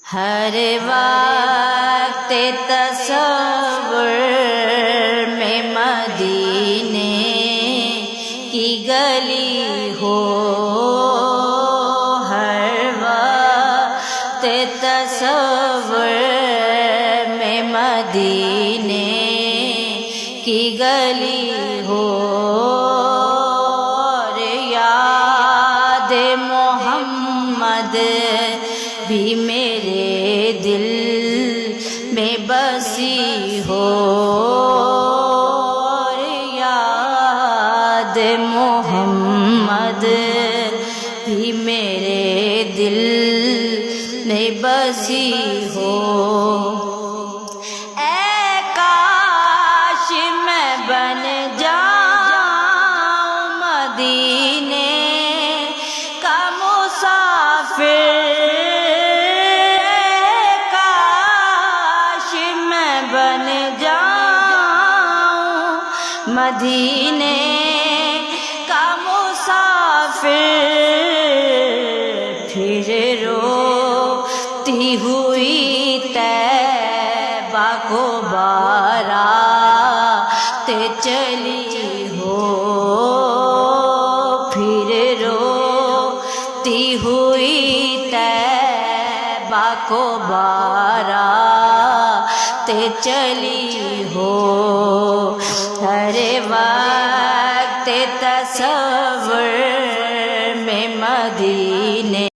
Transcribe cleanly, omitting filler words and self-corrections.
ہر وقت تصور میں مدینے کی گلی ہو، ہر وقت تصور میں مدینے کی گلی ہو، اور یاد محمد بھی میرے دل میں بسی ہو، اور یاد محمد بھی میرے دل میں بسی ہو۔ اے کاش میں بن جاؤں مدینے کا مسافر، بن جاؤں مدینے کا مسافر، پھر روتی ہوئی طیبہ کو بارات چلی ہو، پھر روتی ہوئی طیبہ کو بارات چلی ہو۔